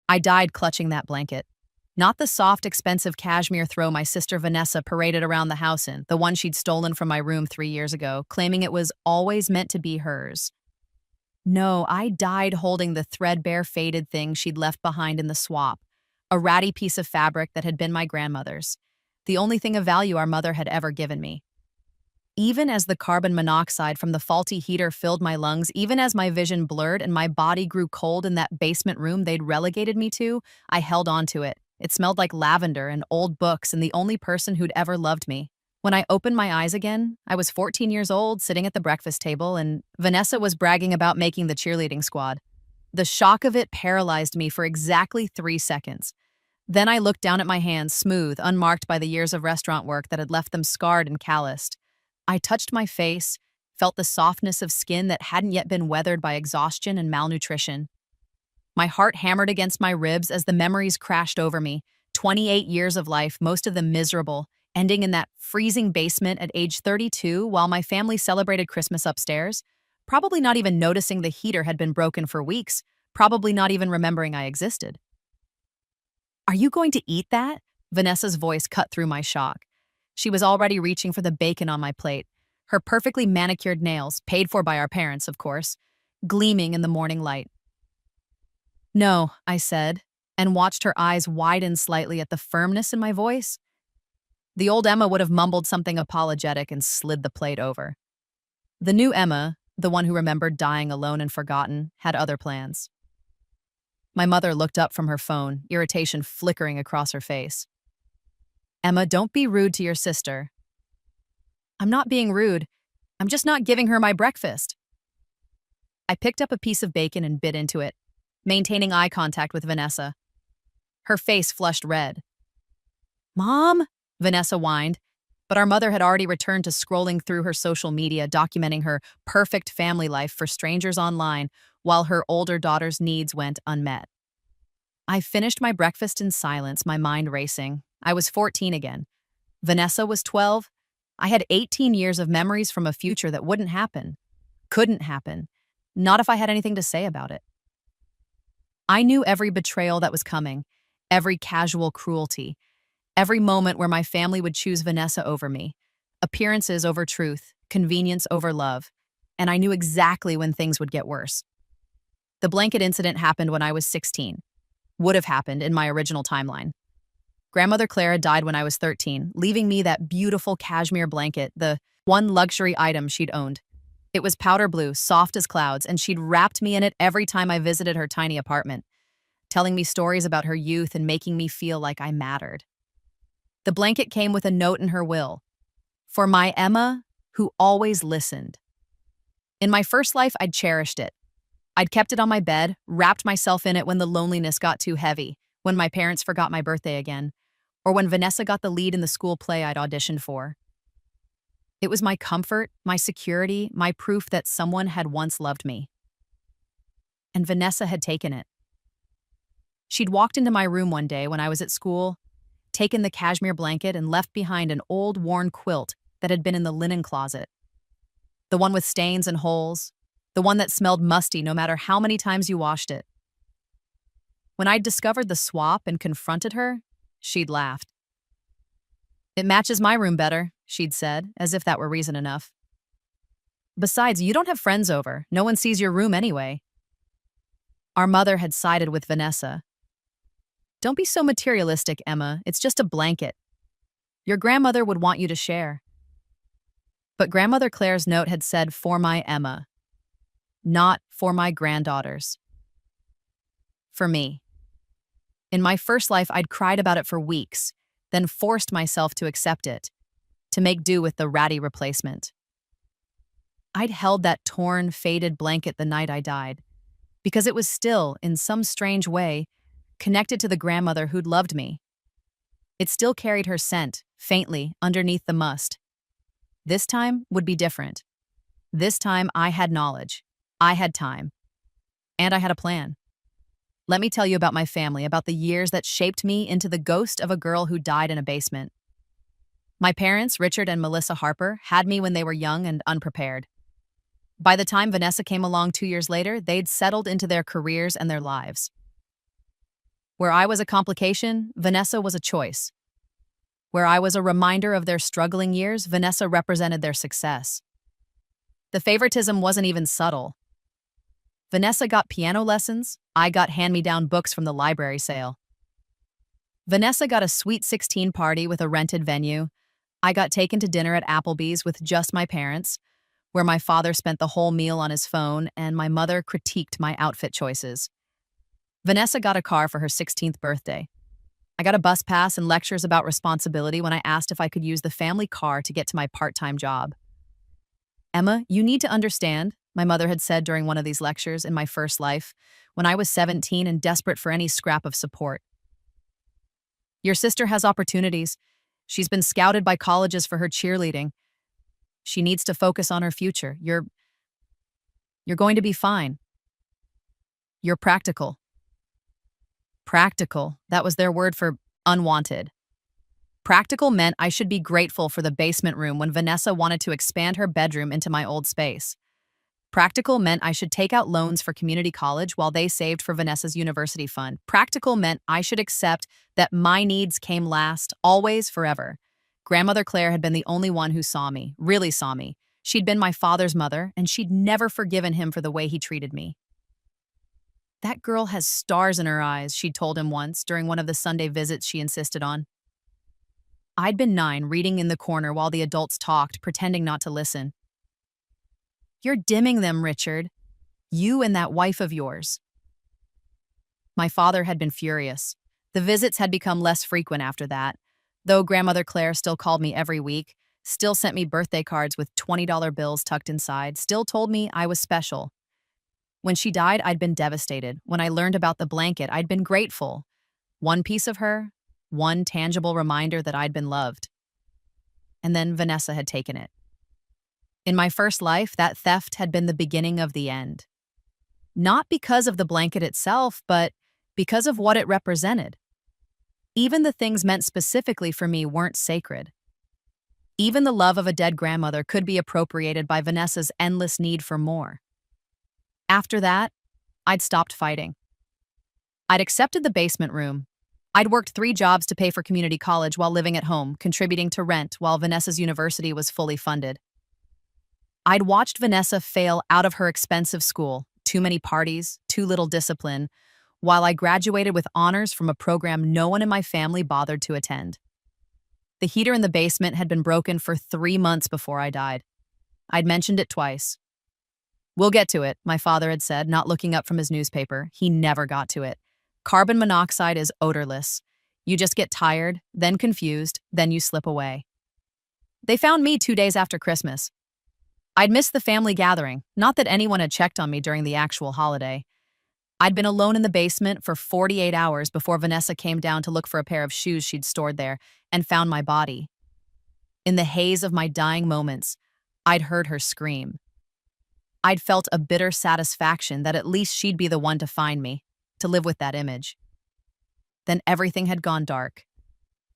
I died clutching that blanket. Not the soft, expensive cashmere throw my sister Vanessa paraded around the house in, the one she'd stolen from my room 3 years ago, claiming it was always meant to be hers. No, I died holding the threadbare, faded thing she'd left behind in the swap, a ratty piece of fabric that had been my grandmother's, the only thing of value our mother had ever given me. Even as the carbon monoxide from the faulty heater filled my lungs, even as my vision blurred and my body grew cold in that basement room they'd relegated me to, I held on to it. It smelled like lavender and old books and the only person who'd ever loved me. When I opened my eyes again, I was 14 years old, sitting at the breakfast table, and Vanessa was bragging about making the cheerleading squad. The shock of it paralyzed me for exactly 3 seconds. Then I looked down at my hands, smooth, unmarked by the years of restaurant work that had left them scarred and calloused. I touched my face, felt the softness of skin that hadn't yet been weathered by exhaustion and malnutrition. My heart hammered against my ribs as the memories crashed over me. 28 years of life, most of them miserable, ending in that freezing basement at age 32 while my family celebrated Christmas upstairs, probably not even noticing the heater had been broken for weeks, probably not even remembering I existed. "Are you going to eat that?" Vanessa's voice cut through my shock. She was already reaching for the bacon on my plate, her perfectly manicured nails, paid for by our parents, of course, gleaming in the morning light. "No," I said, and watched her eyes widen slightly at the firmness in my voice. The old Emma would have mumbled something apologetic and slid the plate over. The new Emma, the one who remembered dying alone and forgotten, had other plans. My mother looked up from her phone, irritation flickering across her face. "Emma, don't be rude to your sister." "I'm not being rude. I'm just not giving her my breakfast." I picked up a piece of bacon and bit into it, maintaining eye contact with Vanessa. Her face flushed red. "Mom?" Vanessa whined, but our mother had already returned to scrolling through her social media, documenting her perfect family life for strangers online, while her older daughter's needs went unmet. I finished my breakfast in silence, my mind racing. I was 14 again. Vanessa was 12. I had 18 years of memories from a future that wouldn't happen. Couldn't happen. Not if I had anything to say about it. I knew every betrayal that was coming, every casual cruelty, every moment where my family would choose Vanessa over me, appearances over truth, convenience over love, and I knew exactly when things would get worse. The blanket incident happened when I was 16. Would have happened in my original timeline. Grandmother Clara died when I was 13, leaving me that beautiful cashmere blanket, the one luxury item she'd owned. It was powder blue, soft as clouds, and she'd wrapped me in it every time I visited her tiny apartment, telling me stories about her youth and making me feel like I mattered. The blanket came with a note in her will. "For my Emma, who always listened." In my first life, I'd cherished it. I'd kept it on my bed, wrapped myself in it when the loneliness got too heavy, when my parents forgot my birthday again, or when Vanessa got the lead in the school play I'd auditioned for. It was my comfort, my security, my proof that someone had once loved me. And Vanessa had taken it. She'd walked into my room one day when I was at school, taken the cashmere blanket and left behind an old worn quilt that had been in the linen closet. The one with stains and holes, the one that smelled musty no matter how many times you washed it. When I'd discovered the swap and confronted her, she'd laughed. "It matches my room better," she'd said, as if that were reason enough. "Besides, you don't have friends over. No one sees your room anyway." Our mother had sided with Vanessa. "Don't be so materialistic, Emma. It's just a blanket. Your grandmother would want you to share." But Grandmother Claire's note had said, "For my Emma," not "for my granddaughters." For me. In my first life, I'd cried about it for weeks, then forced myself to accept it, to make do with the ratty replacement. I'd held that torn, faded blanket the night I died, because it was still, in some strange way, connected to the grandmother who'd loved me. It still carried her scent, faintly, underneath the must. This time would be different. This time I had knowledge. I had time. And I had a plan. Let me tell you about my family, about the years that shaped me into the ghost of a girl who died in a basement. My parents, Richard and Melissa Harper, had me when they were young and unprepared. By the time Vanessa came along 2 years later, they'd settled into their careers and their lives. Where I was a complication, Vanessa was a choice. Where I was a reminder of their struggling years, Vanessa represented their success. The favoritism wasn't even subtle. Vanessa got piano lessons, I got hand-me-down books from the library sale. Vanessa got a sweet 16 party with a rented venue. I got taken to dinner at Applebee's with just my parents, where my father spent the whole meal on his phone and my mother critiqued my outfit choices. Vanessa got a car for her 16th birthday. I got a bus pass and lectures about responsibility when I asked if I could use the family car to get to my part-time job. Emma, you need to understand, my mother had said during one of these lectures in my first life, when I was 17 and desperate for any scrap of support. Your sister has opportunities. She's been scouted by colleges for her cheerleading. She needs to focus on her future. You're going to be fine. You're practical. Practical, that was their word for unwanted. Practical meant I should be grateful for the basement room when Vanessa wanted to expand her bedroom into my old space. Practical meant I should take out loans for community college while they saved for Vanessa's university fund. Practical meant I should accept that my needs came last, always, forever. Grandmother Claire had been the only one who saw me, really saw me. She'd been my father's mother, and she'd never forgiven him for the way he treated me. That girl has stars in her eyes, she'd told him once during one of the Sunday visits she insisted on. I'd been 9, reading in the corner while the adults talked, pretending not to listen. You're dimming them, Richard. You and that wife of yours. My father had been furious. The visits had become less frequent after that, though Grandmother Claire still called me every week, still sent me birthday cards with $20 bills tucked inside, still told me I was special. When she died, I'd been devastated. When I learned about the blanket, I'd been grateful. One piece of her, one tangible reminder that I'd been loved. And then Vanessa had taken it. In my first life, that theft had been the beginning of the end. Not because of the blanket itself, but because of what it represented. Even the things meant specifically for me weren't sacred. Even the love of a dead grandmother could be appropriated by Vanessa's endless need for more. After that, I'd stopped fighting. I'd accepted the basement room. I'd worked 3 jobs to pay for community college while living at home, contributing to rent while Vanessa's university was fully funded. I'd watched Vanessa fail out of her expensive school, too many parties, too little discipline, while I graduated with honors from a program no one in my family bothered to attend. The heater in the basement had been broken for 3 months before I died. I'd mentioned it twice. We'll get to it, my father had said, not looking up from his newspaper. He never got to it. Carbon monoxide is odorless. You just get tired, then confused, then you slip away. They found me 2 days after Christmas. I'd missed the family gathering, not that anyone had checked on me during the actual holiday. I'd been alone in the basement for 48 hours before Vanessa came down to look for a pair of shoes she'd stored there and found my body. In the haze of my dying moments, I'd heard her scream. I'd felt a bitter satisfaction that at least she'd be the one to find me, to live with that image. Then everything had gone dark,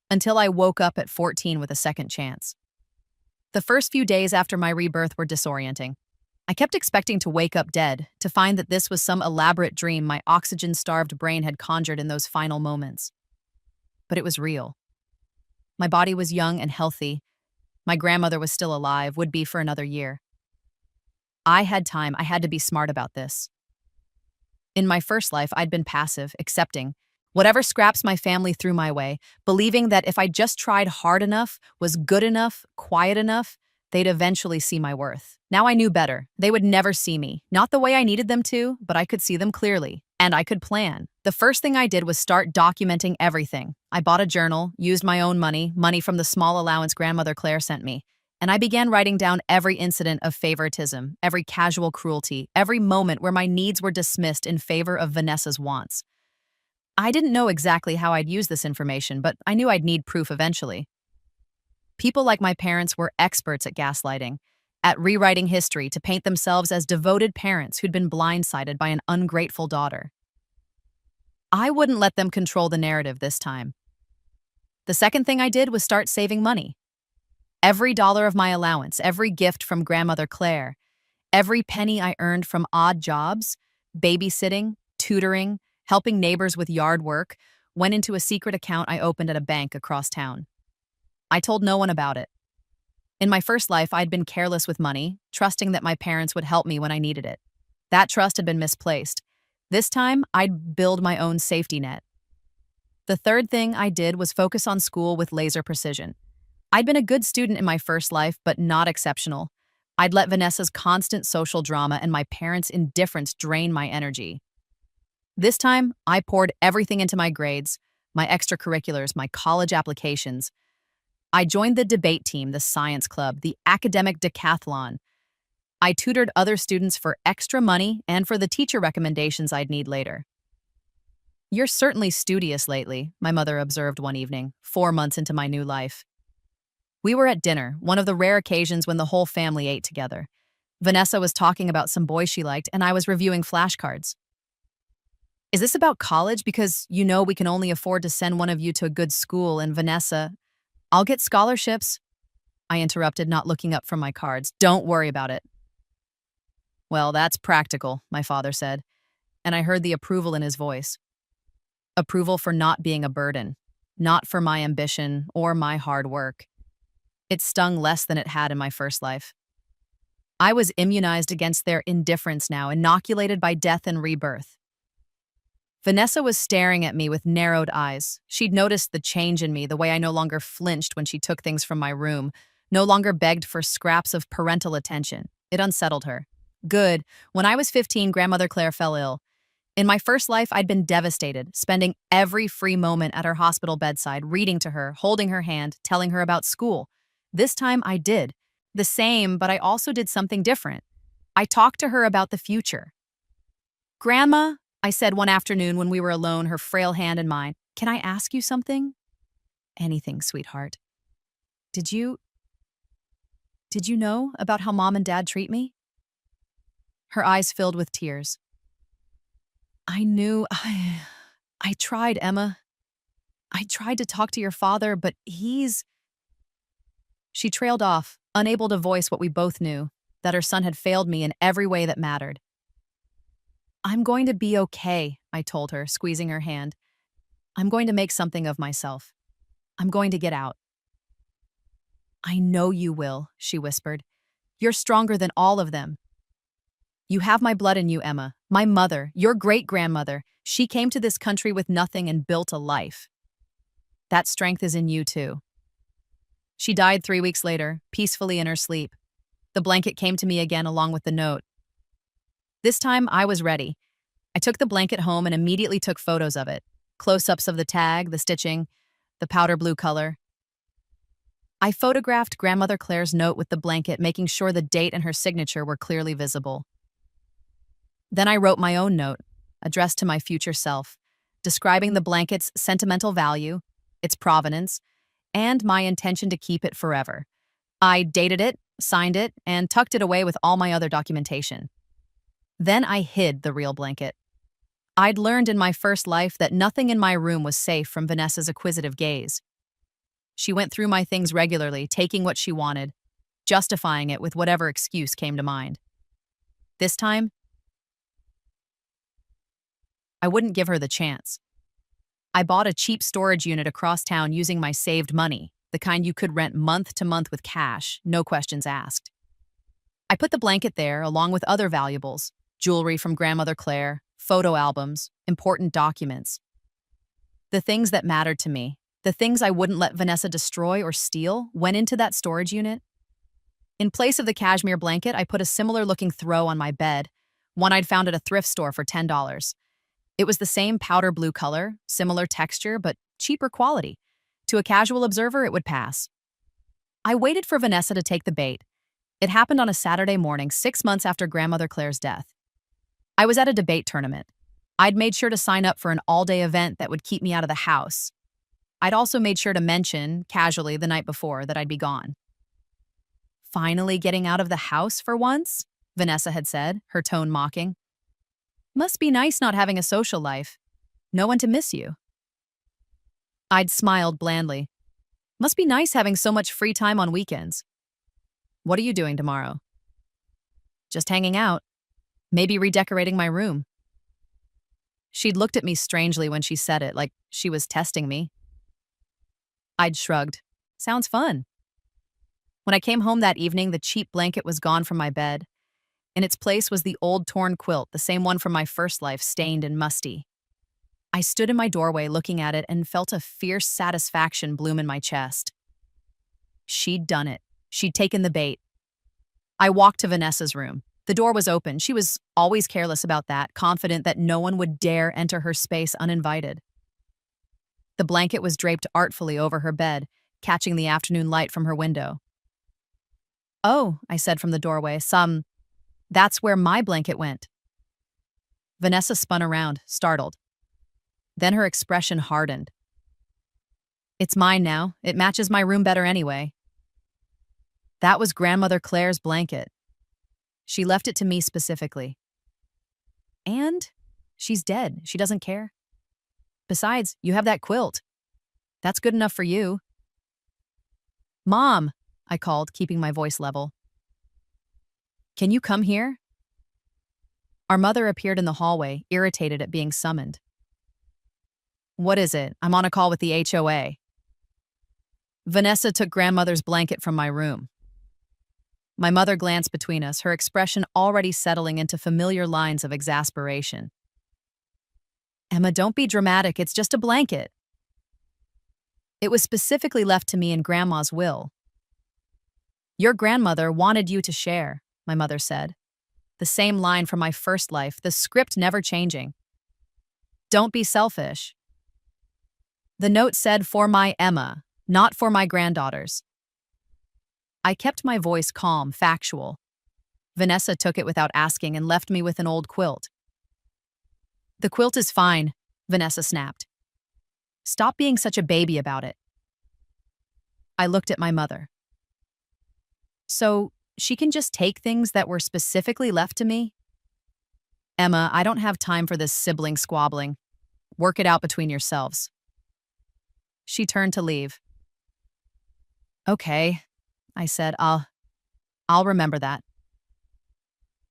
until I woke up at 14 with a second chance. The first few days after my rebirth were disorienting. I kept expecting to wake up dead, to find that this was some elaborate dream my oxygen-starved brain had conjured in those final moments. But it was real. My body was young and healthy. My grandmother was still alive, would be for another year. I had time. I had to be smart about this. In my first life, I'd been passive, accepting whatever scraps my family threw my way, believing that if I just tried hard enough, was good enough, quiet enough, they'd eventually see my worth. Now I knew better. They would never see me. Not the way I needed them to, but I could see them clearly. And I could plan. The first thing I did was start documenting everything. I bought a journal, used my own money from the small allowance Grandmother Claire sent me, and I began writing down every incident of favoritism, every casual cruelty, every moment where my needs were dismissed in favor of Vanessa's wants. I didn't know exactly how I'd use this information, but I knew I'd need proof eventually. People like my parents were experts at gaslighting, at rewriting history to paint themselves as devoted parents who'd been blindsided by an ungrateful daughter. I wouldn't let them control the narrative this time. The second thing I did was start saving money. Every dollar of my allowance, every gift from Grandmother Claire, every penny I earned from odd jobs, babysitting, tutoring, helping neighbors with yard work, went into a secret account I opened at a bank across town. I told no one about it. In my first life, I'd been careless with money, trusting that my parents would help me when I needed it. That trust had been misplaced. This time, I'd build my own safety net. The third thing I did was focus on school with laser precision. I'd been a good student in my first life, but not exceptional. I'd let Vanessa's constant social drama and my parents' indifference drain my energy. This time, I poured everything into my grades, my extracurriculars, my college applications. I joined the debate team, the science club, the academic decathlon. I tutored other students for extra money and for the teacher recommendations I'd need later. "You're certainly studious lately," my mother observed one evening, 4 months into my new life. We were at dinner, one of the rare occasions when the whole family ate together. Vanessa was talking about some boy she liked, and I was reviewing flashcards. "Is this about college? Because you know we can only afford to send one of you to a good school, and Vanessa—" "I'll get scholarships," I interrupted, not looking up from my cards. "Don't worry about it." "Well, that's practical," my father said, and I heard the approval in his voice. Approval for not being a burden, not for my ambition or my hard work. It stung less than it had in my first life. I was immunized against their indifference now, inoculated by death and rebirth. Vanessa was staring at me with narrowed eyes. She'd noticed the change in me, the way I no longer flinched when she took things from my room, no longer begged for scraps of parental attention. It unsettled her. Good. When I was 15, Grandmother Claire fell ill. In my first life, I'd been devastated, spending every free moment at her hospital bedside, reading to her, holding her hand, telling her about school. This time I did. The same, but I also did something different. I talked to her about the future. "Grandma," I said one afternoon when we were alone, her frail hand in mine, "can I ask you something?" "Anything, sweetheart." Did you know about how Mom and Dad treat me?" Her eyes filled with tears. "I knew. I tried, Emma. I tried to talk to your father, but he's—" She trailed off, unable to voice what we both knew, that her son had failed me in every way that mattered. "I'm going to be okay," I told her, squeezing her hand. "I'm going to make something of myself. I'm going to get out." "I know you will," she whispered. "You're stronger than all of them. You have my blood in you, Emma. My mother, your great-grandmother, she came to this country with nothing and built a life. That strength is in you, too." She died 3 weeks later, peacefully in her sleep. The blanket came to me again along with the note. This time, I was ready. I took the blanket home and immediately took photos of it. Close-ups of the tag, the stitching, the powder blue color. I photographed Grandmother Claire's note with the blanket, making sure the date and her signature were clearly visible. Then I wrote my own note, addressed to my future self, describing the blanket's sentimental value, its provenance, and my intention to keep it forever. I dated it, signed it, and tucked it away with all my other documentation. Then I hid the real blanket. I'd learned in my first life that nothing in my room was safe from Vanessa's acquisitive gaze. She went through my things regularly, taking what she wanted, justifying it with whatever excuse came to mind. This time, I wouldn't give her the chance. I bought a cheap storage unit across town using my saved money, the kind you could rent month to month with cash, no questions asked. I put the blanket there along with other valuables, jewelry from Grandmother Claire, photo albums, important documents. The things that mattered to me, the things I wouldn't let Vanessa destroy or steal, went into that storage unit. In place of the cashmere blanket, I put a similar-looking throw on my bed, one I'd found at a thrift store for $10. It was the same powder blue color, similar texture, but cheaper quality. To a casual observer, it would pass. I waited for Vanessa to take the bait. It happened on a Saturday morning, 6 months after Grandmother Claire's death. I was at a debate tournament. I'd made sure to sign up for an all-day event that would keep me out of the house. I'd also made sure to mention, casually, the night before, that I'd be gone. "Finally getting out of the house for once?" Vanessa had said, her tone mocking. "Must be nice not having a social life. No one to miss you." I'd smiled blandly. "Must be nice having so much free time on weekends." "What are you doing tomorrow?" "Just hanging out. Maybe redecorating my room." She'd looked at me strangely when she said it, like she was testing me. I'd shrugged. Sounds fun. When I came home that evening, the cheap blanket was gone from my bed. In its place was the old torn quilt, the same one from my first life, stained and musty. I stood in my doorway looking at it and felt a fierce satisfaction bloom in my chest. She'd done it. She'd taken the bait. I walked to Vanessa's room. The door was open. She was always careless about that, confident that no one would dare enter her space uninvited. The blanket was draped artfully over her bed, catching the afternoon light from her window. "Oh," I said from the doorway, "that's where my blanket went." Vanessa spun around, startled. Then her expression hardened. "It's mine now. It matches my room better anyway." That was Grandmother Claire's blanket. She left it to me specifically. And she's dead. She doesn't care. Besides, you have that quilt. That's good enough for you. "Mom," I called, keeping my voice level. "Can you come here?" Our mother appeared in the hallway, irritated at being summoned. "What is it? I'm on a call with the HOA. Vanessa took Grandmother's blanket from my room." My mother glanced between us, her expression already settling into familiar lines of exasperation. "Emma, don't be dramatic. It's just a blanket." "It was specifically left to me in Grandma's will." "Your grandmother wanted you to share," my mother said. The same line from my first life, the script never changing. "Don't be selfish." The note said for my Emma, not for my granddaughters. I kept my voice calm, factual. Vanessa took it without asking and left me with an old quilt. "The quilt is fine," Vanessa snapped. "Stop being such a baby about it." I looked at my mother. "So, she can just take things that were specifically left to me?" "Emma, I don't have time for this sibling squabbling. Work it out between yourselves." She turned to leave. "Okay," I said, I'll remember that."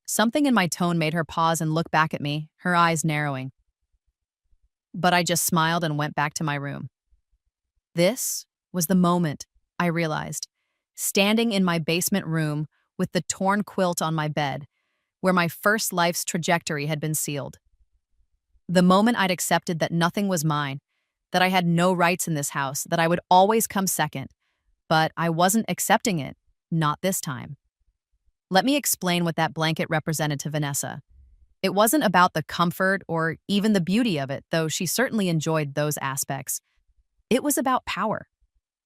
Something in my tone made her pause and look back at me, her eyes narrowing. But I just smiled and went back to my room. This was the moment, I realized, standing in my basement room with the torn quilt on my bed, where my first life's trajectory had been sealed. The moment I'd accepted that nothing was mine, that I had no rights in this house, that I would always come second, but I wasn't accepting it, not this time. Let me explain what that blanket represented to Vanessa. It wasn't about the comfort or even the beauty of it, though she certainly enjoyed those aspects. It was about power.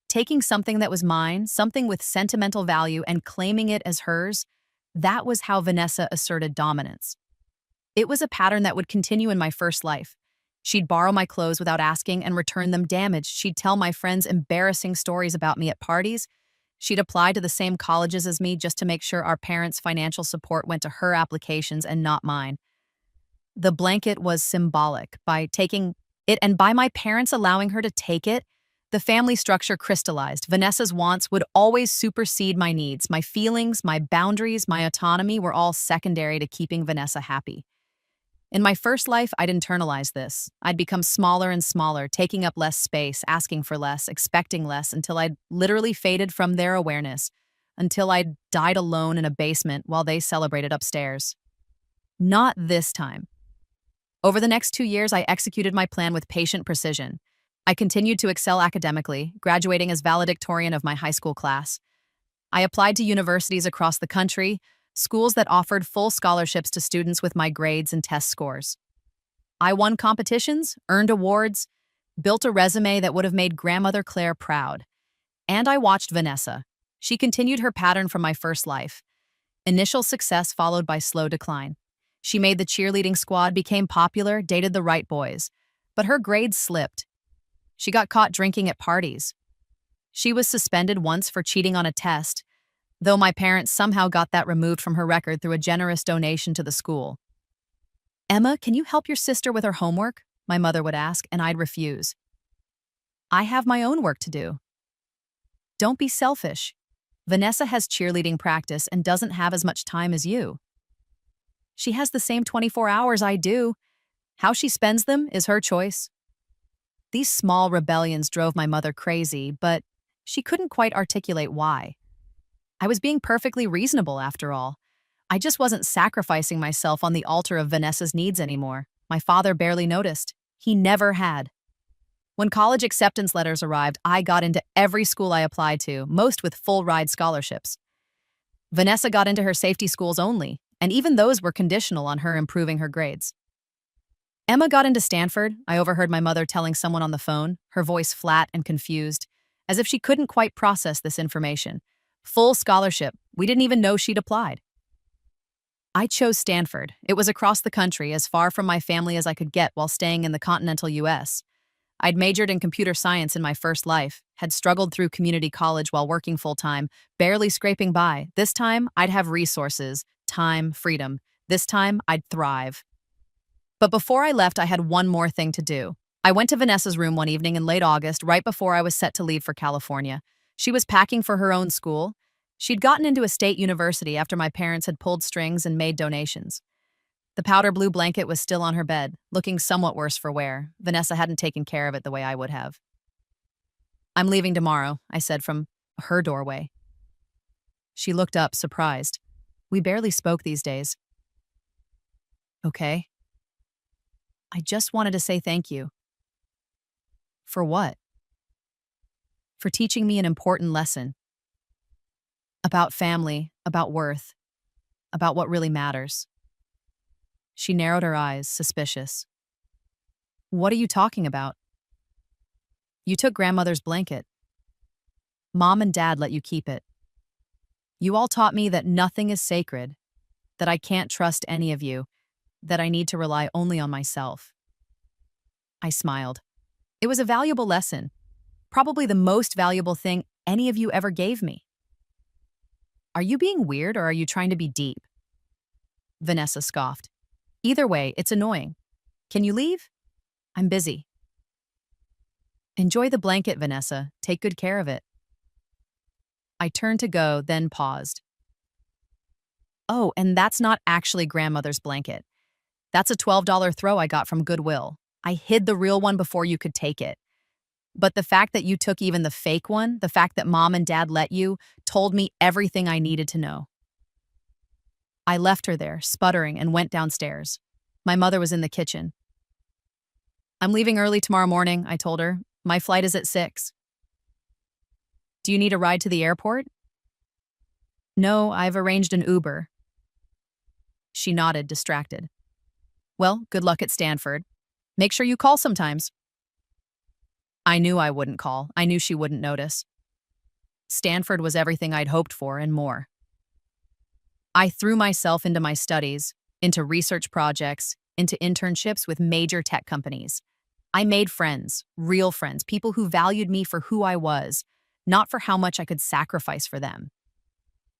Taking something that was mine, something with sentimental value, and claiming it as hers, that was how Vanessa asserted dominance. It was a pattern that would continue in my first life. She'd borrow my clothes without asking and return them damaged. She'd tell my friends embarrassing stories about me at parties. She'd apply to the same colleges as me just to make sure our parents' financial support went to her applications and not mine. The blanket was symbolic. By taking it and by my parents allowing her to take it, the family structure crystallized. Vanessa's wants would always supersede my needs. My feelings, my boundaries, my autonomy were all secondary to keeping Vanessa happy. In my first life, I'd internalized this. I'd become smaller and smaller, taking up less space, asking for less, expecting less, until I'd literally faded from their awareness, until I'd died alone in a basement while they celebrated upstairs. Not this time. Over the next 2 years, I executed my plan with patient precision. I continued to excel academically, graduating as valedictorian of my high school class. I applied to universities across the country, schools that offered full scholarships to students with my grades and test scores. I won competitions, earned awards, built a resume that would have made Grandmother Claire proud. And I watched Vanessa. She continued her pattern from my first life. Initial success followed by slow decline. She made the cheerleading squad, became popular, dated the right boys. But her grades slipped. She got caught drinking at parties. She was suspended once for cheating on a test, though my parents somehow got that removed from her record through a generous donation to the school. "Emma, can you help your sister with her homework?" my mother would ask, and I'd refuse. "I have my own work to do." "Don't be selfish. Vanessa has cheerleading practice and doesn't have as much time as you." "She has the same 24 hours I do. How she spends them is her choice. These small rebellions drove my mother crazy, but she couldn't quite articulate why. I was being perfectly reasonable after all. I just wasn't sacrificing myself on the altar of Vanessa's needs anymore. My father barely noticed. He never had. When college acceptance letters arrived, I got into every school I applied to, most with full-ride scholarships. Vanessa got into her safety schools only, and even those were conditional on her improving her grades. Emma got into Stanford. I overheard my mother telling someone on the phone, her voice flat and confused, as if she couldn't quite process this information. Full scholarship. We didn't even know she'd applied. I chose Stanford. It was across the country, as far from my family as I could get while staying in the continental US. I'd majored in computer science in my first life, had struggled through community college while working full-time, barely scraping by. This time, I'd have resources, time, freedom. This time, I'd thrive. But before I left, I had one more thing to do. I went to Vanessa's room one evening in late August, right before I was set to leave for California. She was packing for her own school. She'd gotten into a state university after my parents had pulled strings and made donations. The powder blue blanket was still on her bed, looking somewhat worse for wear. Vanessa hadn't taken care of it the way I would have. "I'm leaving tomorrow," I said from her doorway. She looked up, surprised. We barely spoke these days. "Okay." "I just wanted to say thank you." "For what?" "For teaching me an important lesson. About family, about worth, about what really matters." She narrowed her eyes, suspicious. "What are you talking about?" "You took grandmother's blanket. Mom and Dad let you keep it. You all taught me that nothing is sacred, that I can't trust any of you, that I need to rely only on myself." I smiled. It was a valuable lesson, probably the most valuable thing any of you ever gave me. "Are you being weird or are you trying to be deep?" Vanessa scoffed. "Either way, it's annoying. Can you leave?" "I'm busy." "Enjoy the blanket, Vanessa. Take good care of it." I turned to go, then paused. "Oh, and that's not actually grandmother's blanket. That's a $12 throw I got from Goodwill. I hid the real one before you could take it. But the fact that you took even the fake one, the fact that Mom and Dad let you, told me everything I needed to know." I left her there, sputtering, and went downstairs. My mother was in the kitchen. "I'm leaving early tomorrow morning," I told her. "My flight is at 6. "Do you need a ride to the airport?" "No, I've arranged an Uber." She nodded, distracted. "Well, good luck at Stanford. Make sure you call sometimes." I knew I wouldn't call. I knew she wouldn't notice. Stanford was everything I'd hoped for and more. I threw myself into my studies, into research projects, into internships with major tech companies. I made friends, real friends, people who valued me for who I was, not for how much I could sacrifice for them.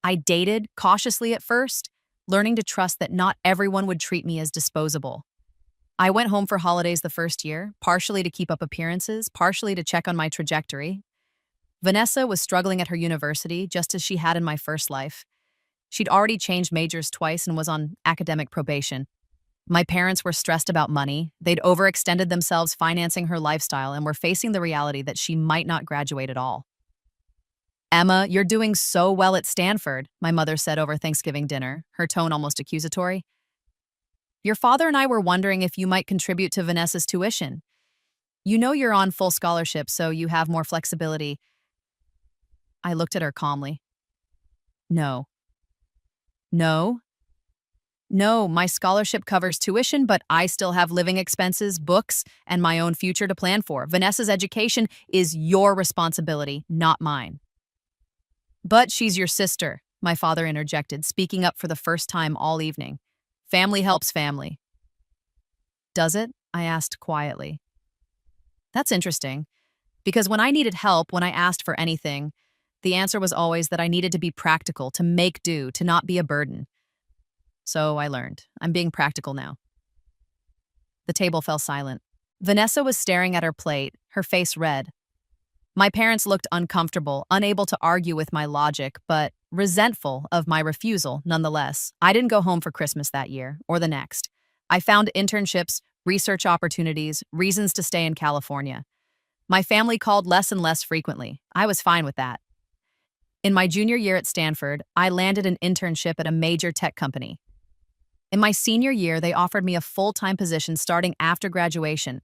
I dated, cautiously at first, learning to trust that not everyone would treat me as disposable. I went home for holidays the first year, partially to keep up appearances, partially to check on my trajectory. Vanessa was struggling at her university, just as she had in my first life. She'd already changed majors twice and was on academic probation. My parents were stressed about money. They'd overextended themselves financing her lifestyle and were facing the reality that she might not graduate at all. "Emma, you're doing so well at Stanford," my mother said over Thanksgiving dinner, her tone almost accusatory. "Your father and I were wondering if you might contribute to Vanessa's tuition. You know you're on full scholarship, so you have more flexibility." I looked at her calmly. "No. No? No, my scholarship covers tuition, but I still have living expenses, books, and my own future to plan for. Vanessa's education is your responsibility, not mine." "But she's your sister," my father interjected, speaking up for the first time all evening. "Family helps family." "Does it?" I asked quietly. "That's interesting, because when I needed help, when I asked for anything, the answer was always that I needed to be practical, to make do, to not be a burden. So I learned. I'm being practical now." The table fell silent. Vanessa was staring at her plate, her face red. My parents looked uncomfortable, unable to argue with my logic, but resentful of my refusal nonetheless. I didn't go home for Christmas that year, or the next. I found internships research opportunities, reasons to stay in California. My family called less and less frequently. I was fine with that. In my junior year at Stanford, I landed an internship at a major tech company. In my senior year, they offered me a full-time position starting after graduation,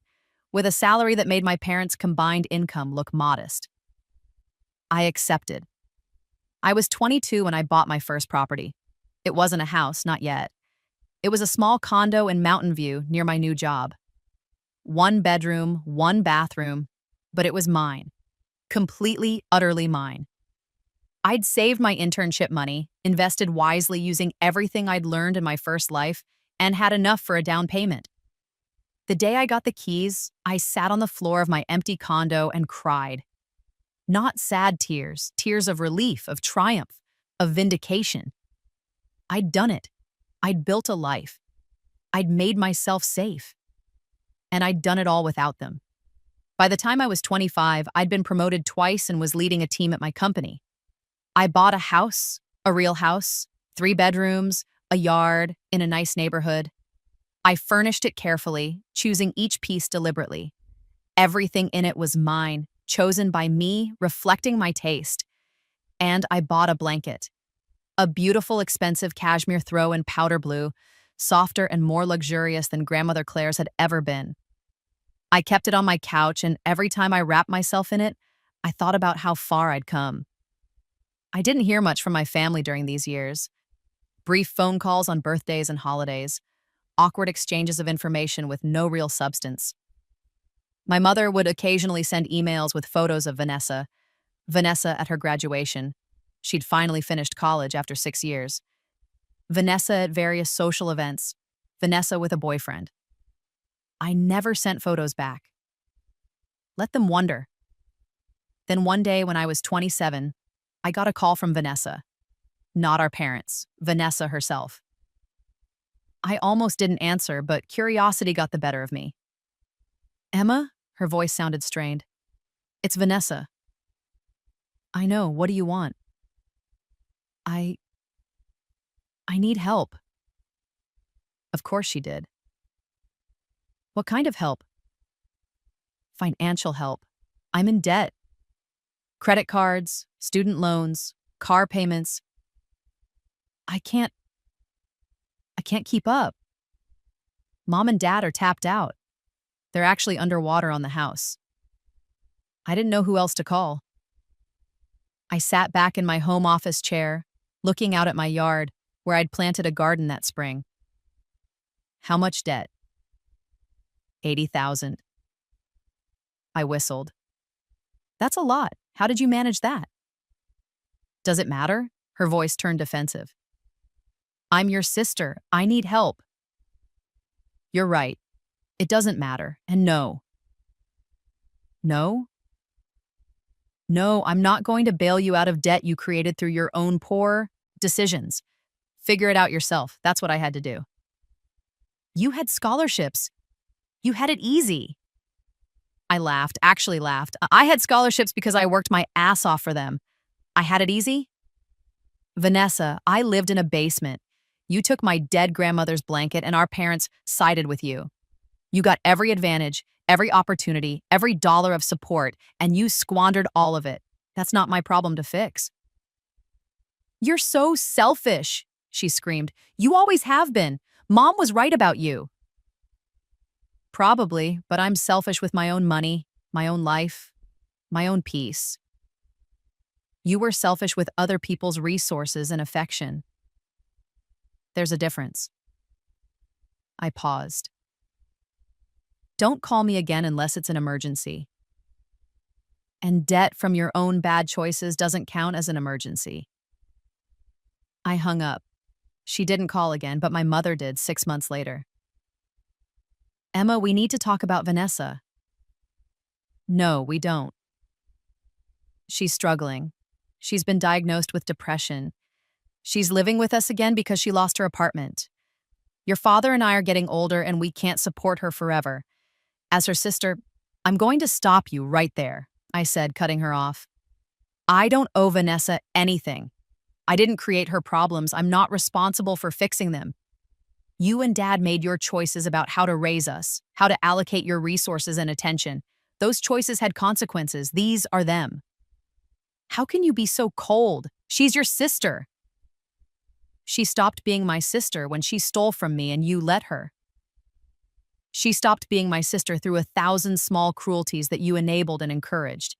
with a salary that made my parents' combined income look modest. I accepted. I was 22 when I bought my first property. It wasn't a house, not yet. It was a small condo in Mountain View near my new job. 1 bedroom, 1 bathroom, but it was mine. Completely, utterly mine. I'd saved my internship money, invested wisely using everything I'd learned in my first life, and had enough for a down payment. The day I got the keys, I sat on the floor of my empty condo and cried. Not sad tears, tears of relief, of triumph, of vindication. I'd done it. I'd built a life. I'd made myself safe. And I'd done it all without them. By the time I was 25, I'd been promoted twice and was leading a team at my company. I bought a house, a real house, 3 bedrooms, a yard, in a nice neighborhood. I furnished it carefully, choosing each piece deliberately. Everything in it was mine, chosen by me, reflecting my taste. And I bought a blanket. A beautiful, expensive cashmere throw in powder blue, softer and more luxurious than Grandmother Claire's had ever been. I kept it on my couch, and every time I wrapped myself in it, I thought about how far I'd come. I didn't hear much from my family during these years. Brief phone calls on birthdays and holidays, awkward exchanges of information with no real substance. My mother would occasionally send emails with photos of Vanessa at her graduation. She'd finally finished college after 6 years. Vanessa at various social events. Vanessa with a boyfriend. I never sent photos back. Let them wonder. Then one day when I was 27, I got a call from Vanessa. Not our parents, Vanessa herself. I almost didn't answer, but curiosity got the better of me. Emma? Her voice sounded strained. It's Vanessa. I know, what do you want? I need help. Of course she did. What kind of help? Financial help. I'm in debt. Credit cards, student loans, car payments. I can't keep up. Mom and Dad are tapped out. They're actually underwater on the house. I didn't know who else to call. I sat back in my home office chair, looking out at my yard, where I'd planted a garden that spring. How much debt? 80,000. I whistled. That's a lot. How did you manage that? Does it matter? Her voice turned defensive. I'm your sister. I need help. You're right. It doesn't matter. And no. No? No, I'm not going to bail you out of debt you created through your own poor decisions. Figure it out yourself. That's what I had to do. You had scholarships. You had it easy. I laughed, actually laughed. I had scholarships because I worked my ass off for them. I had it easy? Vanessa, I lived in a basement. You took my dead grandmother's blanket and our parents sided with you. You got every advantage, every opportunity, every dollar of support, and you squandered all of it. That's not my problem to fix. You're so selfish, she screamed. You always have been. Mom was right about you. Probably, but I'm selfish with my own money, my own life, my own peace. You were selfish with other people's resources and affection. There's a difference. I paused. Don't call me again unless it's an emergency. And debt from your own bad choices doesn't count as an emergency. I hung up. She didn't call again, but my mother did 6 months later. Emma, we need to talk about Vanessa. No, we don't. She's struggling. She's been diagnosed with depression. She's living with us again because she lost her apartment. Your father and I are getting older and we can't support her forever. As her sister, I'm going to stop you right there, I said, cutting her off. I don't owe Vanessa anything. I didn't create her problems. I'm not responsible for fixing them. You and Dad made your choices about how to raise us, how to allocate your resources and attention. Those choices had consequences. These are them. How can you be so cold? She's your sister. She stopped being my sister when she stole from me and you let her. She stopped being my sister through 1,000 small cruelties that you enabled and encouraged.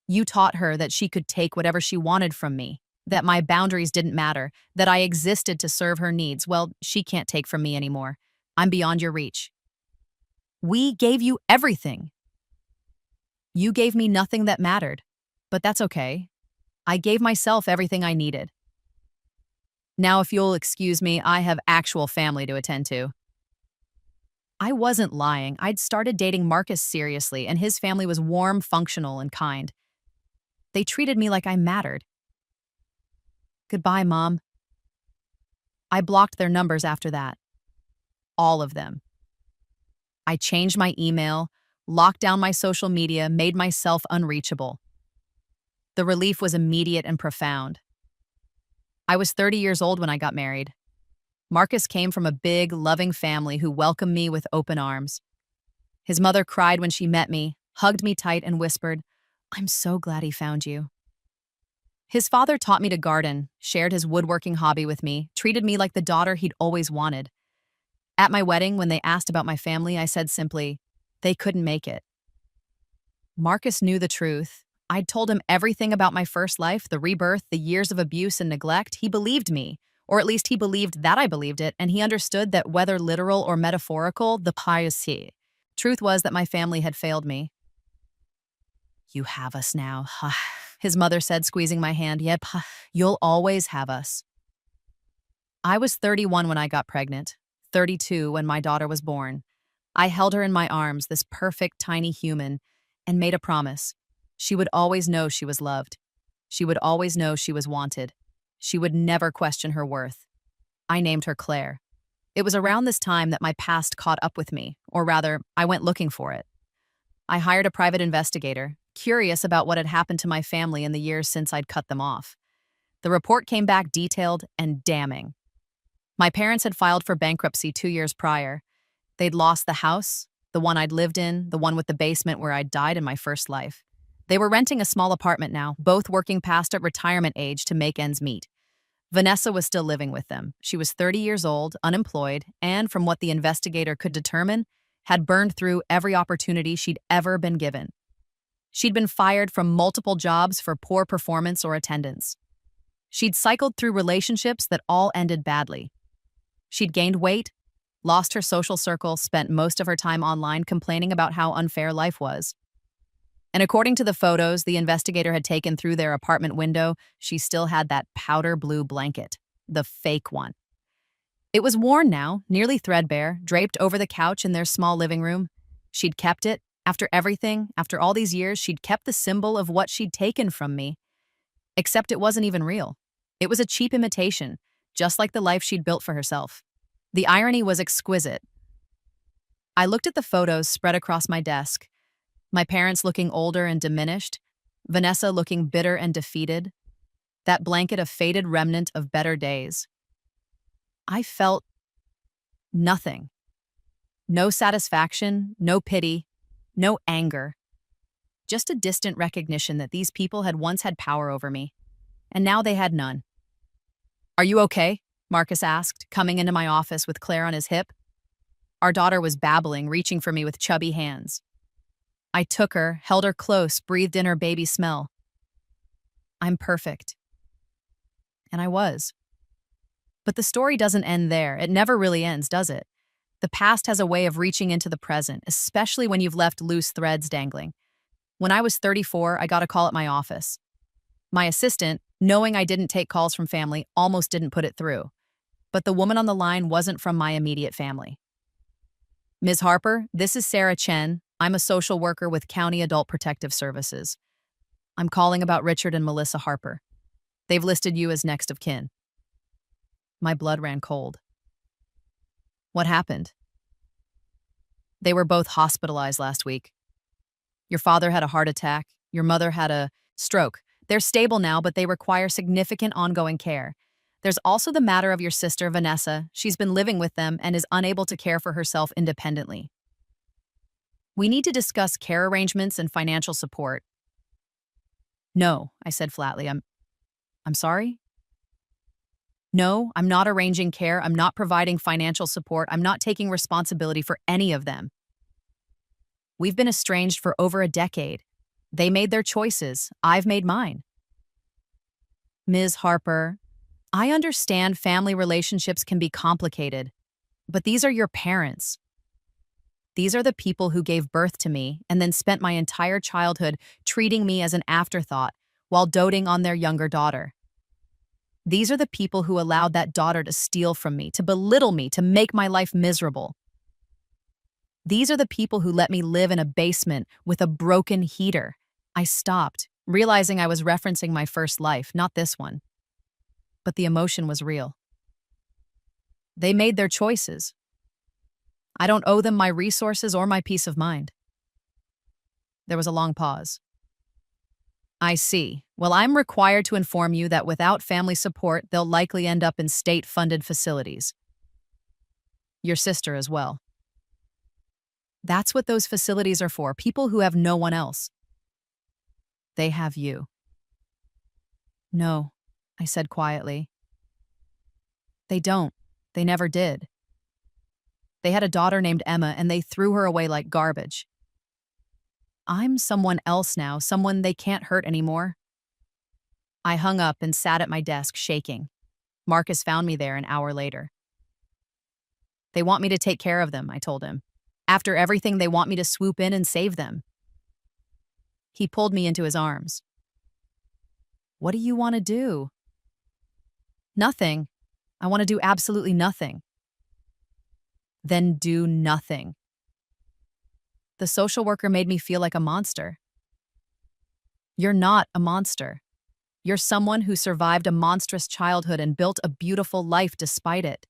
You taught her that she could take whatever she wanted from me, that my boundaries didn't matter, that I existed to serve her needs. Well, she can't take from me anymore. I'm beyond your reach. We gave you everything. You gave me nothing that mattered, but that's okay. I gave myself everything I needed. Now, if you'll excuse me, I have actual family to attend to. I wasn't lying. I'd started dating Marcus seriously, and his family was warm, functional, and kind. They treated me like I mattered. Goodbye, Mom. I blocked their numbers after that. All of them. I changed my email, locked down my social media, made myself unreachable. The relief was immediate and profound. I was 30 years old when I got married. Marcus came from a big, loving family who welcomed me with open arms. His mother cried when she met me, hugged me tight, and whispered, "I'm so glad he found you." His father taught me to garden, shared his woodworking hobby with me, treated me like the daughter he'd always wanted. At my wedding, when they asked about my family, I said simply, "They couldn't make it." Marcus knew the truth. I'd told him everything about my first life, the rebirth, the years of abuse and neglect. He believed me, or at least he believed that I believed it, and he understood that whether literal or metaphorical, the pious he. Truth was that my family had failed me. "You have us now," his mother said, squeezing my hand. "Yep, you'll always have us." I was 31 when I got pregnant, 32 when my daughter was born. I held her in my arms, this perfect, tiny human, and made a promise. She would always know she was loved. She would always know she was wanted. She would never question her worth. I named her Claire. It was around this time that my past caught up with me, or rather, I went looking for it. I hired a private investigator, curious about what had happened to my family in the years since I'd cut them off. The report came back detailed and damning. My parents had filed for bankruptcy 2 years prior. They'd lost the house, the one I'd lived in, the one with the basement where I'd died in my first life. They were renting a small apartment now, both working past at retirement age to make ends meet. Vanessa was still living with them. She was 30 years old, unemployed, and from what the investigator could determine, had burned through every opportunity she'd ever been given. She'd been fired from multiple jobs for poor performance or attendance. She'd cycled through relationships that all ended badly. She'd gained weight, lost her social circle, spent most of her time online complaining about how unfair life was. And according to the photos the investigator had taken through their apartment window, she still had that powder blue blanket, the fake one. It was worn now, nearly threadbare, draped over the couch in their small living room. She'd kept it. After everything, after all these years, she'd kept the symbol of what she'd taken from me. Except it wasn't even real. It was a cheap imitation, just like the life she'd built for herself. The irony was exquisite. I looked at the photos spread across my desk. My parents looking older and diminished, Vanessa looking bitter and defeated, that blanket a faded remnant of better days. I felt nothing. No satisfaction, no pity, no anger. Just a distant recognition that these people had once had power over me, and now they had none. "Are you okay?" Marcus asked, coming into my office with Claire on his hip. Our daughter was babbling, reaching for me with chubby hands. I took her, held her close, breathed in her baby smell. "I'm perfect." And I was. But the story doesn't end there. It never really ends, does it? The past has a way of reaching into the present, especially when you've left loose threads dangling. When I was 34, I got a call at my office. My assistant, knowing I didn't take calls from family, almost didn't put it through. But the woman on the line wasn't from my immediate family. "Ms. Harper, this is Sarah Chen. I'm a social worker with County Adult Protective Services. I'm calling about Richard and Melissa Harper. They've listed you as next of kin." My blood ran cold. "What happened?" "They were both hospitalized last week. Your father had a heart attack. Your mother had a stroke. They're stable now, but they require significant ongoing care. There's also the matter of your sister, Vanessa. She's been living with them and is unable to care for herself independently. We need to discuss care arrangements and financial support. No, I said flatly. I'm sorry? No, I'm not arranging care. I'm not providing financial support. I'm not taking responsibility for any of them. We've been estranged for over a decade. They made their choices. I've made mine. Ms. Harper, I understand family relationships can be complicated, but these are your parents. These are the people who gave birth to me and then spent my entire childhood treating me as an afterthought while doting on their younger daughter. These are the people who allowed that daughter to steal from me, to belittle me, to make my life miserable. These are the people who let me live in a basement with a broken heater. I stopped, realizing I was referencing my first life, not this one. But the emotion was real. They made their choices. I don't owe them my resources or my peace of mind. There was a long pause. I see. Well, I'm required to inform you that without family support, they'll likely end up in state-funded facilities. Your sister as well. That's what those facilities are for, people who have no one else. They have you. No, I said quietly. They don't. They never did. They had a daughter named Emma, and they threw her away like garbage. I'm someone else now, someone they can't hurt anymore. I hung up and sat at my desk, shaking. Marcus found me there an hour later. They want me to take care of them, I told him. After everything, they want me to swoop in and save them. He pulled me into his arms. What do you want to do? Nothing. I want to do absolutely nothing. Then do nothing. The social worker made me feel like a monster. You're not a monster. You're someone who survived a monstrous childhood and built a beautiful life despite it.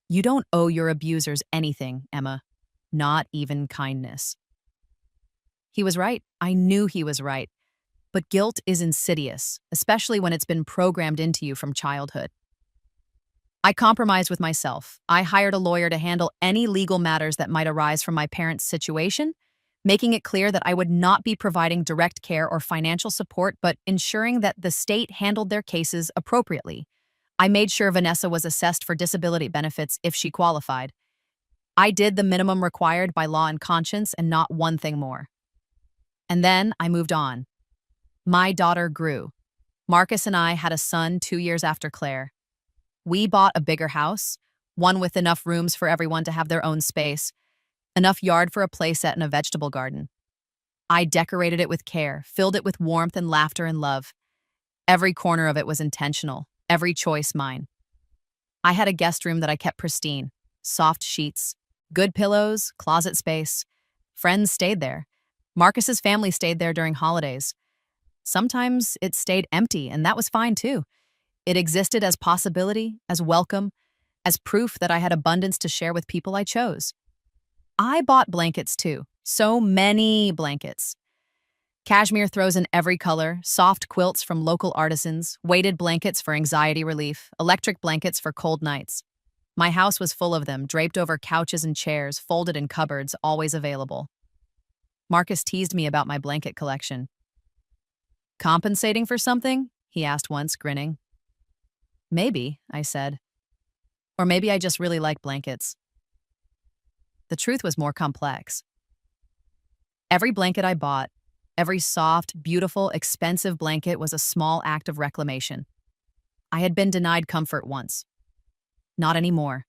You don't owe your abusers anything, Emma. Not even kindness. He was right. I knew he was right. But guilt is insidious, especially when it's been programmed into you from childhood. I compromised with myself. I hired a lawyer to handle any legal matters that might arise from my parents' situation, making it clear that I would not be providing direct care or financial support, but ensuring that the state handled their cases appropriately. I made sure Vanessa was assessed for disability benefits if she qualified. I did the minimum required by law and conscience and not one thing more. And then I moved on. My daughter grew. Marcus and I had a son 2 years after Claire. We bought a bigger house, one with enough rooms for everyone to have their own space, enough yard for a playset and a vegetable garden. I decorated it with care, filled it with warmth and laughter and love. Every corner of it was intentional, every choice mine. I had a guest room that I kept pristine, soft sheets, good pillows, closet space. Friends stayed there. Marcus's family stayed there during holidays. Sometimes it stayed empty, and that was fine too. It existed as possibility, as welcome, as proof that I had abundance to share with people I chose. I bought blankets too, so many blankets. Cashmere throws in every color, soft quilts from local artisans, weighted blankets for anxiety relief, electric blankets for cold nights. My house was full of them, draped over couches and chairs, folded in cupboards, always available. Marcus teased me about my blanket collection. Compensating for something? He asked once, grinning. Maybe, I said. Or maybe I just really like blankets. The truth was more complex. Every blanket I bought, every soft, beautiful, expensive blanket was a small act of reclamation. I had been denied comfort once. Not anymore.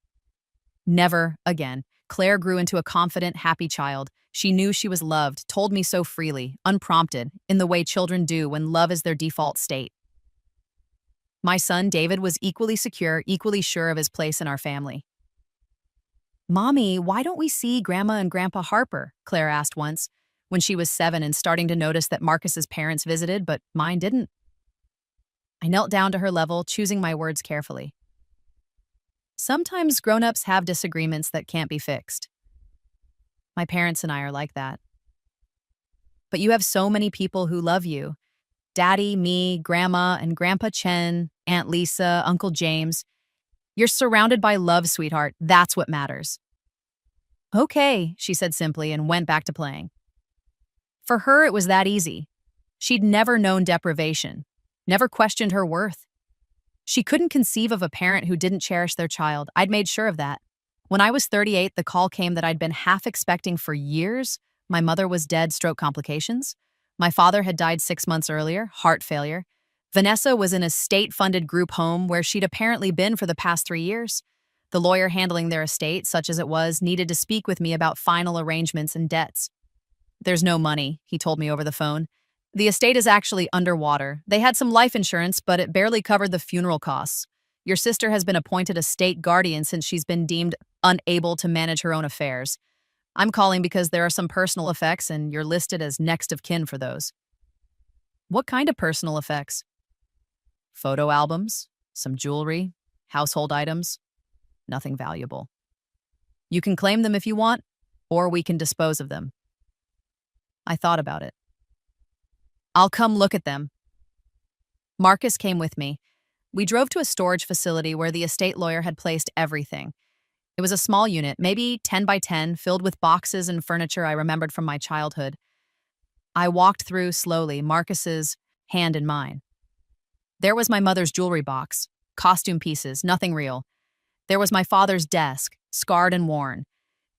Never again. Claire grew into a confident, happy child. She knew she was loved, told me so freely, unprompted, in the way children do when love is their default state. My son, David, was equally secure, equally sure of his place in our family. Mommy, why don't we see Grandma and Grandpa Harper? Claire asked once, when she was 7 and starting to notice that Marcus's parents visited, but mine didn't. I knelt down to her level, choosing my words carefully. Sometimes grown-ups have disagreements that can't be fixed. My parents and I are like that. But you have so many people who love you. Daddy, me, Grandma, and Grandpa Chen, Aunt Lisa, Uncle James. You're surrounded by love, sweetheart. That's what matters. Okay, she said simply and went back to playing. For her, it was that easy. She'd never known deprivation, never questioned her worth. She couldn't conceive of a parent who didn't cherish their child. I'd made sure of that. When I was 38, the call came that I'd been half expecting for years. My mother was dead, stroke complications. My father had died 6 months earlier, heart failure. Vanessa was in a state-funded group home where she'd apparently been for the past 3 years. The lawyer handling their estate, such as it was, needed to speak with me about final arrangements and debts. There's no money, he told me over the phone. The estate is actually underwater. They had some life insurance, but it barely covered the funeral costs. Your sister has been appointed a state guardian since she's been deemed unable to manage her own affairs. I'm calling because there are some personal effects, and you're listed as next of kin for those. What kind of personal effects? Photo albums, some jewelry, household items. Nothing valuable. You can claim them if you want, or we can dispose of them. I thought about it. I'll come look at them. Marcus came with me. We drove to a storage facility where the estate lawyer had placed everything. It was a small unit, maybe 10 by 10, filled with boxes and furniture I remembered from my childhood. I walked through slowly, Marcus's hand in mine. There was my mother's jewelry box, costume pieces, nothing real. There was my father's desk, scarred and worn.